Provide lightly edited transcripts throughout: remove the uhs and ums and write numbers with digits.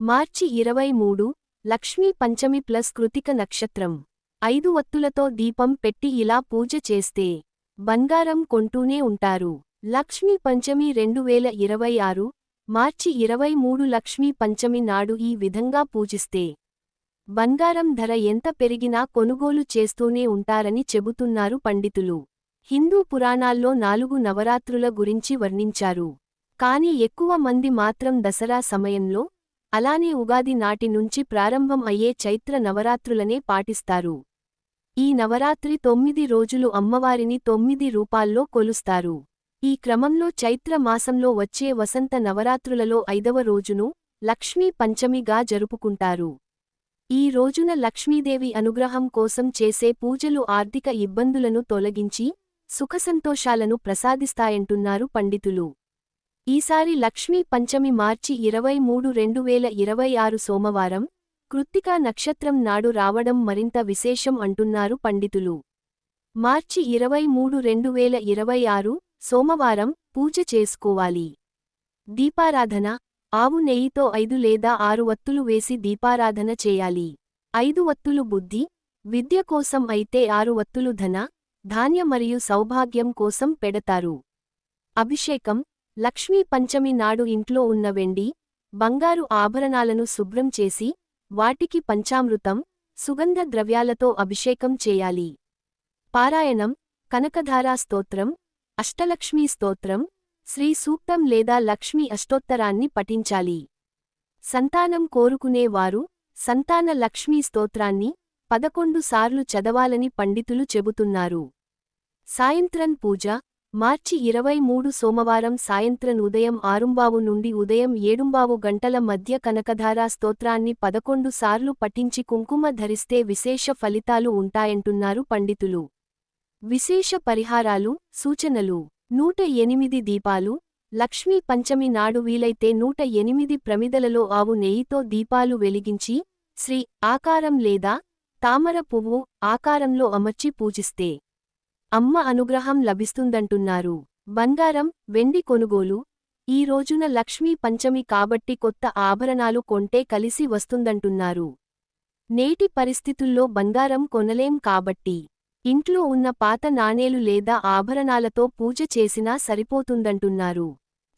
మార్చి 23, లక్ష్మీ పంచమి plus Krittika నక్షత్రం. 5 వత్తులతో దీపం పెట్టి ఇలా పూజ చేస్తే బంగారం కొంటూనే ఉంటారు. లక్ష్మీ పంచమి 2026, మార్చి 23 లక్ష్మీ పంచమి నాడు ఈ విధంగా పూజిస్తే బంగారం ధర ఎంత పెరిగినా కొనుగోలు చేస్తూనే ఉంటారని చెబుతున్నారు పండితులు. హిందూ పురాణాల్లో 4 నవరాత్రుల గురించి వర్ణించారు. కానీ ఎక్కువ మంది మాత్రం దసరా సమయంలో, అలానే ఉగాది నాటి నుంచి ప్రారంభం అయ్యే చైత్ర నవరాత్రులనే పాటిస్తారు. ఈ నవరాత్రి 9 రోజులు అమ్మవారిని 9 రూపాల్లో కొలుస్తారు. ఈ క్రమంలో చైత్ర మాసంలో వచ్చే వసంత నవరాత్రులలో 5వ రోజును లక్ష్మీ పంచమిగా జరుపుకుంటారు. ఈ రోజున లక్ష్మీదేవి అనుగ్రహం కోసం చేసే పూజలు ఆర్థిక ఇబ్బందులను తొలగించి సుఖసంతోషాలను ప్రసాదిస్తాయంటున్నారు పండితులు. ఈసారి లక్ష్మీ పంచమి మార్చి 23, 2026 సోమవారం, కృత్తికా నక్షత్రం నాడు రావడం మరింత విశేషం అంటున్నారు పండితులు. మార్చి 23, 2026 సోమవారం పూజ చేసుకోవాలి. దీపారాధన, ఆవు నెయ్యితో 5 లేదా 6 వత్తులు వేసి దీపారాధన చేయాలి. 5 వత్తులు బుద్ధి, విద్య కోసం అయితే 6 వత్తులు ధన, ధాన్య మరియు సౌభాగ్యం కోసం పెడతారు. అభిషేకం, లక్ష్మీ పంచమి నాడు ఇంట్లో ఉన్న వెండి, బంగారు ఆభరణాలను శుభ్రం చేసి వాటికి పంచామృతం, సుగంధ ద్రవ్యాలతో అభిషేకం చేయాలి. పారాయణం, కనకధారా స్తోత్రం, అష్టలక్ష్మీ స్తోత్రం, శ్రీ సూక్తం లేదా లక్ష్మీ అష్టోత్తరాన్ని పఠించాలి. సంతానం కోరుకునే వారు సంతాన లక్ష్మీ స్తోత్రాన్ని 11 సార్లు చదవాలని పండితులు చెబుతున్నారు. సాయంత్రం పూజ, మార్చి 23 సోమవారం సాయంత్రం ఉదయం 6 నుండి ఉదయం 7 గంటల మధ్య కనకధారా స్తోత్రాన్ని 11 సార్లు పఠించి కుంకుమ ధరిస్తే విశేష ఫలితాలు ఉంటాయంటున్నారు పండితులు. విశేష పరిహారాలు, సూచనలు. 108 దీపాలు, లక్ష్మీ పంచమి నాడు వీలైతే 108 ప్రమిదలలో ఆవు నెయ్యితో దీపాలు వెలిగించి శ్రీ ఆకారం లేదా తామర పువ్వు ఆకారంలో అమర్చి పూజిస్తే అమ్మ అనుగ్రహం లభిస్తుందంటున్నారు. బంగారం, వెండి కొనుగోలు. ఈ రోజున లక్ష్మీ పంచమి కాబట్టి కొత్త ఆభరణాలు కొంటే కలిసి వస్తుందంటున్నారు. నేటి పరిస్థితుల్లో బంగారం కొనలేం కాబట్టి ఇంట్లో ఉన్న పాత నాణేలు లేదా ఆభరణాలతో పూజ చేసినా సరిపోతుందంటున్నారు.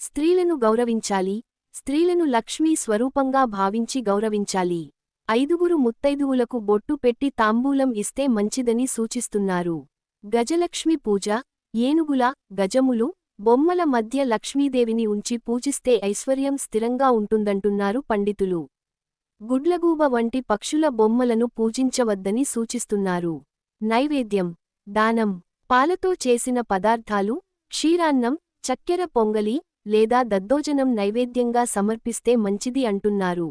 స్త్రీలను గౌరవించాలి. స్త్రీలను లక్ష్మీ స్వరూపంగా భావించి గౌరవించాలి. 5 ముత్తైదువులకు బొట్టు పెట్టి తాంబూలం ఇస్తే మంచిదని సూచిస్తున్నారు. గజలక్ష్మి పూజ, ఏనుగుల, గజములు, బొమ్మల మధ్య లక్ష్మీదేవిని ఉంచి పూజిస్తే ఐశ్వర్యం స్థిరంగా ఉంటుందంటున్నారు పండితులు. గుడ్లగూబ వంటి పక్షుల బొమ్మలను పూజించవద్దని సూచిస్తున్నారు. నైవేద్యం, దానం, పాలతో చేసిన పదార్థాలు, క్షీరాన్నం, చక్కెర పొంగలి లేదా దద్దోజనం నైవేద్యంగా సమర్పిస్తే మంచిది అంటున్నారు.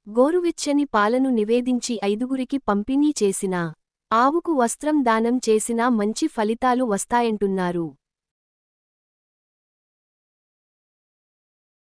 గోరువెచ్చని పాలను నివేదించి 5 పంపిణీ చేసినా, ఆవుకు వస్త్రం దానం చేసినా మంచి ఫలితాలు వస్తాయంటున్నారు.